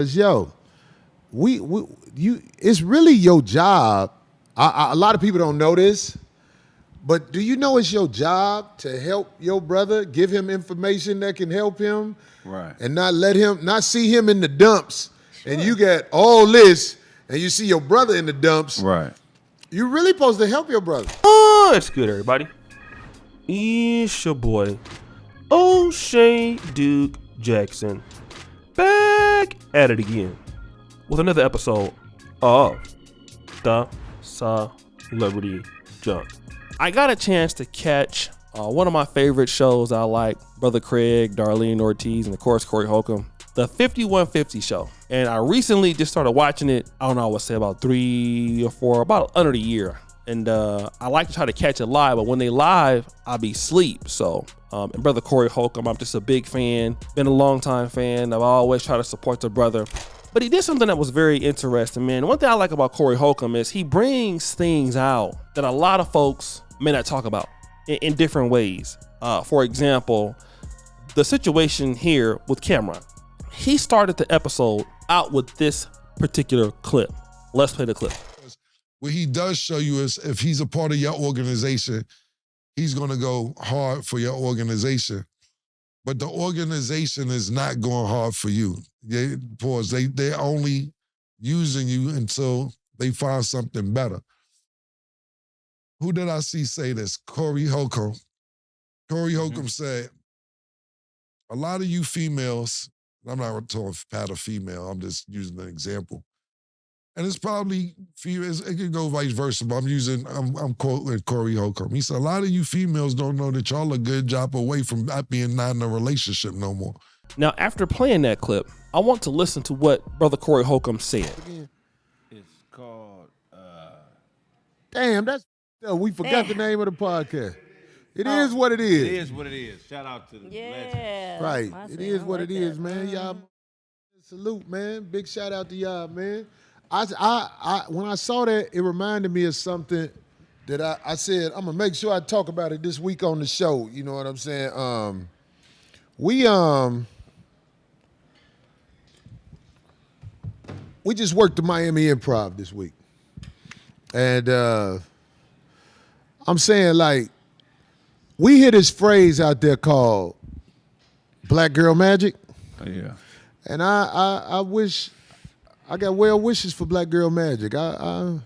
Yo, it's really your job. A lot of people don't know this, but do you know it's your job to help your brother, give him information that can help him, Right. and not see him in the dumps, and you got all this, and you see your brother in the dumps. Right. You're really supposed to help your brother. Oh, it's good, everybody. It's your boy, O'Shea Duke Jackson, back at it again with another episode of The Celebrity Junk. I got a chance to catch one of my favorite shows I like, Brother Craig, Darlene Ortiz, and of course Corey Holcomb, the 5150 show. And I recently just started watching it, I don't know, I would say about 3 or 4, about under a year. And I like to try to catch it live, but when they live, I'll be asleep. So, and Brother Corey Holcomb, I'm just a big fan, been a long time fan. I've always tried to support the brother. But he did something that was very interesting, man. One thing I like about Corey Holcomb is he brings things out that a lot of folks may not talk about in different ways. For example, the situation here with Cameron. He started the episode out with this particular clip. Let's play the clip. What he does show you is if he's a part of your organization, he's going to go hard for your organization. But the organization is not going hard for you. They're only using you until they find something better. Who did I see say this? Corey Holcomb. Corey Holcomb said, a lot of you females, I'm not talking about a female, I'm just using an example. And it's probably, it could go vice versa, but I'm quoting Corey Holcomb. He said, a lot of you females don't know that y'all a good job away from not being in a relationship no more. Now, after playing that clip, I want to listen to what Brother Corey Holcomb said. It's called, Damn, we forgot the name of the podcast. It is what it is. It is what it is. Shout out to the legend. Right. It is what it is, man. Y'all, salute, man. Big shout out to y'all, man. I when I saw that, it reminded me of something that I said, I'm gonna make sure I talk about it this week on the show. You know what I'm saying? We just worked the Miami Improv this week. And I'm saying, like, we hear this phrase out there called Black Girl Magic. Yeah. And I wish, I got well wishes for Black Girl Magic. I'm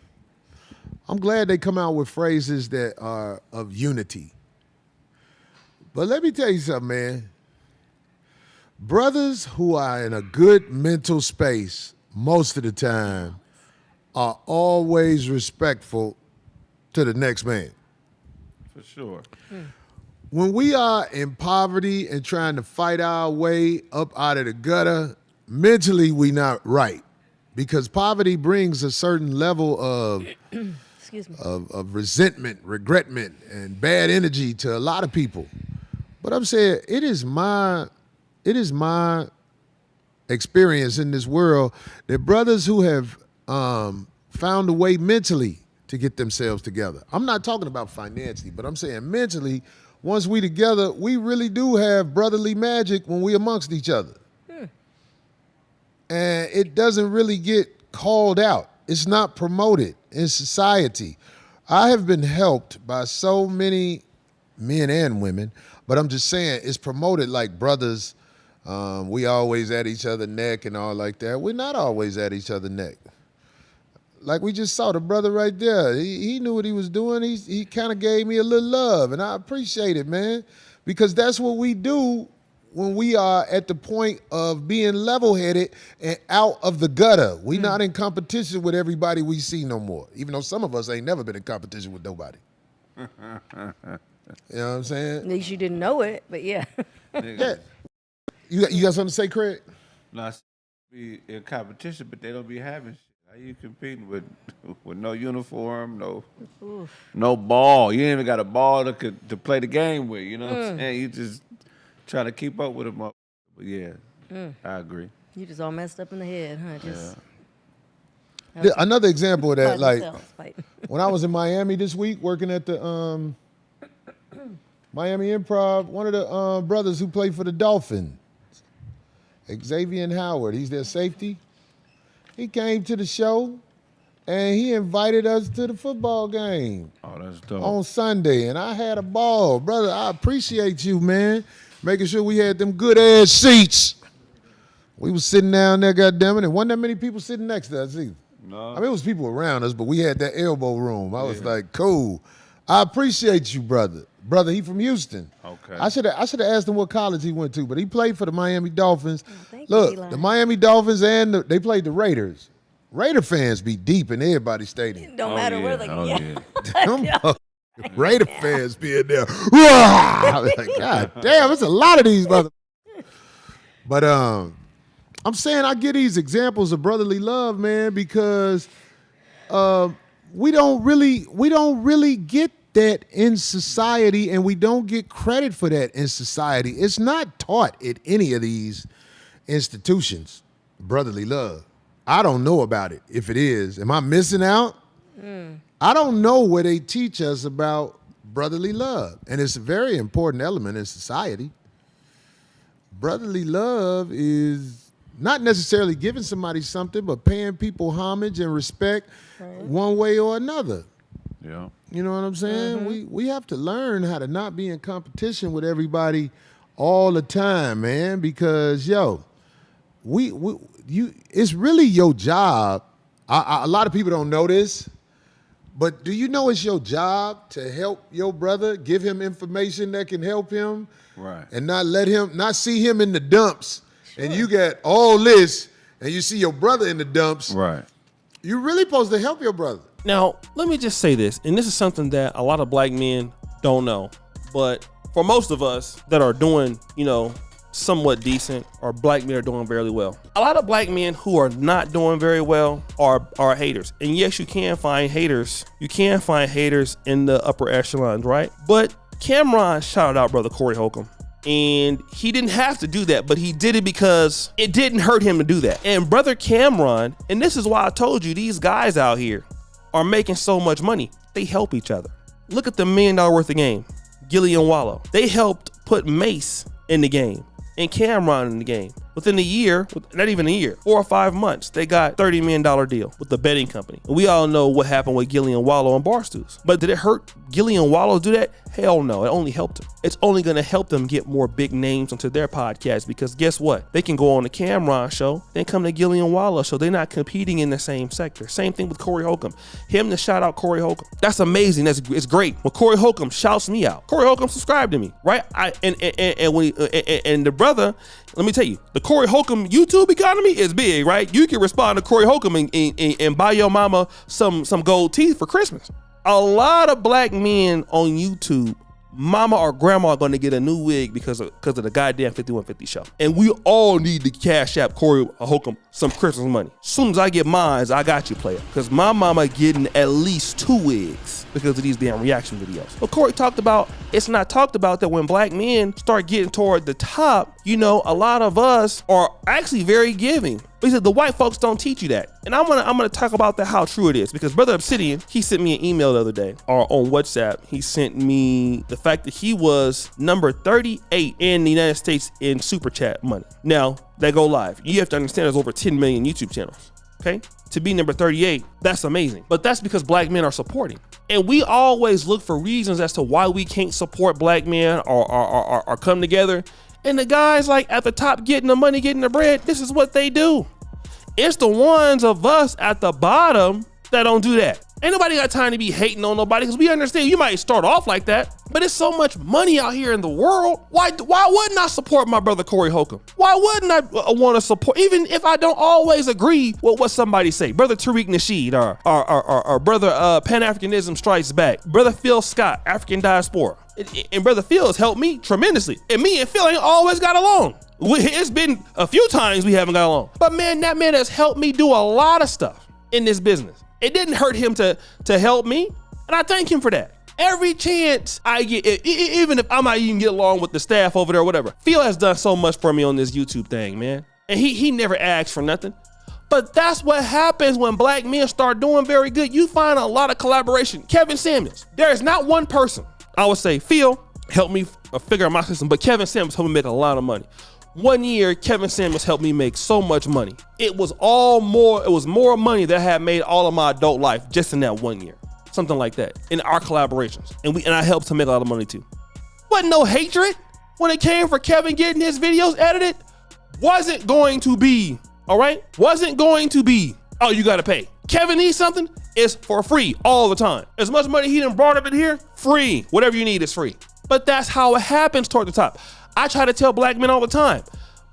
glad they come out with phrases that are of unity. But let me tell you something, man. Brothers who are in a good mental space most of the time are always respectful to the next man. For sure. When we are in poverty and trying to fight our way up out of the gutter, mentally we not right. Because poverty brings a certain level of of resentment, regretment, and bad energy to a lot of people. But I'm saying it is my experience in this world that brothers who have found a way mentally to get themselves together. I'm not talking about financially, but I'm saying mentally, once we together, we really do have brotherly magic when we amongst each other. And it doesn't really get called out. It's not promoted in society. I have been helped by so many men and women, but I'm just saying it's promoted like brothers. We always at each other's neck and all like that. We're not always at each other's neck. Like we just saw the brother right there. He knew what he was doing. He kind of gave me a little love, and I appreciate it, man, because that's what we do when we are at the point of being level-headed and out of the gutter. We not in competition with everybody we see no more, even though some of us ain't never been in competition with nobody. You know what I'm saying? At least you didn't know it, but yeah. Yeah. You got something to say, Craig? No, be in competition, but they don't be having shit. How you competing with no uniform, no ball? You ain't even got a ball to play the game with. You know what I'm saying? You just trying to keep up with them. But yeah, I agree. You just all messed up in the head, huh? Just Another example of that, like fight. when I was in Miami this week working at the Miami Improv, one of the brothers who played for the Dolphins, Xavier Howard. He's their safety. He came to the show, and he invited us to the football game Oh, that's dope. on Sunday, and I had a ball. Brother, I appreciate you, man, making sure we had them good-ass seats. We was sitting down there, goddammit, and wasn't that many people sitting next to us either. No. I mean, it was people around us, but we had that elbow room. I was like, cool. I appreciate you, brother. Brother, he from Houston. Okay. I should have asked him what college he went to, but he played for the Miami Dolphins. thank you, Look, Eli. the Miami Dolphins they played the Raiders. Raider fans be deep in everybody's stadium. Don't Oh, matter yeah. where they Oh, yeah. yeah. Them fucking Raider fans be in there. I was like, God damn, it's a lot of these mother. But I'm saying I get these examples of brotherly love, man, because we don't really get that in society, and we don't get credit for that in society. It's not taught at any of these institutions, brotherly love. I don't know about it. If it is, am I missing out? I don't know where they teach us about brotherly love, and it's a very important element in society. Brotherly love is not necessarily giving somebody something, but paying people homage and respect one way or another. Yeah. You know what I'm saying? We have to learn how to not be in competition with everybody all the time, man, because it's really your job. A lot of people don't know this, but do you know it's your job to help your brother, give him information that can help him, Right. and not see him in the dumps, and you got all this, and you see your brother in the dumps. Right. You're really supposed to help your brother. Now, let me just say this, and this is something that a lot of black men don't know, but for most of us that are doing, somewhat decent, or black men are doing very well. A lot of black men who are not doing very well are haters. And yes, you can find haters. You can find haters in the upper echelons, right? But Cameron shouted out brother Corey Holcomb. And he didn't have to do that, but he did it because it didn't hurt him to do that. And brother Cameron, and this is why I told you, these guys out here are making so much money. They help each other. Look at the $1 million worth of game. Gilly and Wallow. They helped put Mace in the game and Cameron in the game. Within a year, not even a year, 4 or 5 months, they got $30 million deal with the betting company. And we all know what happened with Gilly and Wallow and Barstools. But did it hurt Gilly and Wallow do that? Hell no. It only helped them. It's only going to help them get more big names onto their podcast, because guess what? They can go on the Cameron show, then come to Gilly and Wallow show. They're not competing in the same sector. Same thing with Corey Holcomb. Him to shout out Corey Holcomb. That's amazing. It's great. When Corey Holcomb shouts me out, Corey Holcomb subscribed to me, right? And the brother, let me tell you, the Corey Holcomb YouTube economy is big, right? You can respond to Corey Holcomb and buy your mama some gold teeth for Christmas. A lot of black men on YouTube, mama or grandma are going to get a new wig because of the goddamn 5150 show. And we all need to cash out Corey Holcomb some Christmas money. As soon as I get mine, I got you, player. Because my mama getting at least 2 wigs because of these damn reaction videos. But Corey talked about, it's not talked about that when black men start getting toward the top, a lot of us are actually very giving. But he said the white folks don't teach you that. And I'm gonna talk about that, how true it is, because Brother Obsidian, he sent me an email the other day, or on WhatsApp, he sent me the fact that he was number 38 in the United States in super chat money. Now, they go live. You have to understand there's over 10 million YouTube channels, okay? To be number 38, that's amazing. But that's because black men are supporting. And we always look for reasons as to why we can't support black men or come together. And the guys like at the top getting the money, getting the bread, this is what they do. It's the ones of us at the bottom that don't do that. Ain't nobody got time to be hating on nobody, because we understand you might start off like that, but there's so much money out here in the world. Why wouldn't I support my brother Corey Holcomb? Why wouldn't I want to support, even if I don't always agree with what somebody say? Brother Tariq Nasheed, or brother Pan-Africanism Strikes Back, brother Phil Scott, African Diaspora. And brother Phil has helped me tremendously. And me and Phil ain't always got along. It's been a few times we haven't got along. But man, that man has helped me do a lot of stuff in this business. It didn't hurt him to help me, and I thank him for that. Every chance I get, even if I might even get along with the staff over there or whatever, Phil has done so much for me on this YouTube thing, man. And he never asks for nothing. But that's what happens when black men start doing very good. You find a lot of collaboration. Kevin Samuels, there is not one person, I would say, Phil helped me figure out my system, but Kevin Samuels helped me make a lot of money. 1 year, Kevin Samuels helped me make so much money. It was more money that I had made all of my adult life just in that 1 year. Something like that in our collaborations. And I helped him make a lot of money too. Wasn't no hatred when it came for Kevin getting his videos edited. Wasn't going to be, all right? Wasn't going to be, oh, you gotta pay. Kevin needs something, it's for free all the time. As much money he done brought up in here, free. Whatever you need is free. But that's how it happens toward the top. I try to tell black men all the time.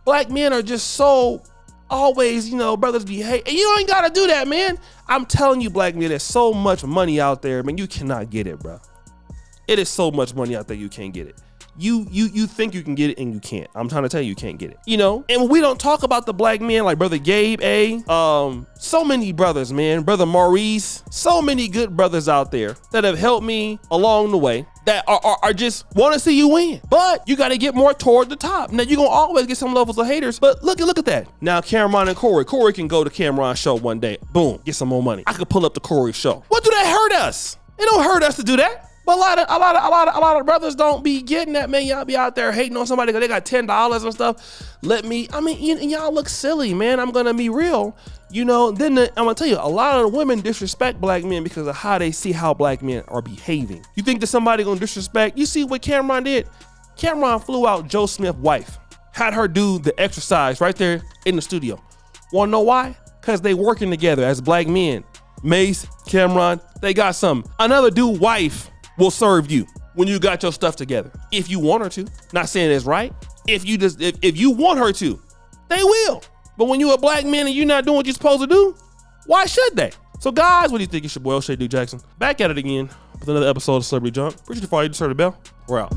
Black men are just so always, brothers be hate. And you ain't gotta do that, man. I'm telling you, black men, there's so much money out there, man. You cannot get it, bro. It is so much money out there, you can't get it. You think you can get it and you can't. I'm trying to tell you, you can't get it. And we don't talk about the black men like Brother Gabe, so many brothers, man. Brother Maurice, so many good brothers out there that have helped me along the way that are just want to see you win. But you got to get more toward the top. Now, you're going to always get some levels of haters, but look at that. Now, Cameron and Corey. Corey can go to Cameron's show one day. Boom, get some more money. I could pull up the Corey show. What do that hurt us? It don't hurt us to do that. But a lot of brothers don't be getting that, man. Y'all be out there hating on somebody because they got $10 and stuff. Y'all look silly, man. I'm gonna be real. I'm gonna tell you, a lot of the women disrespect black men because of how they see how black men are behaving. You think that somebody gonna disrespect? You see what Cameron did? Cameron flew out Joe Smith's wife, had her do the exercise right there in the studio. Wanna know why? Because they working together as black men. Mace, Cameron, they got something. Another dude wife will serve you when you got your stuff together. If you want her to. Not saying it's right. If you want her to, they will. But when you're a black man and you're not doing what you're supposed to do, why should they? So guys, what do you think? It's your boy O'Shea Duke Jackson. Back at it again with another episode of Celebrity Junk. Appreciate you for all you deserve the bell. We're out.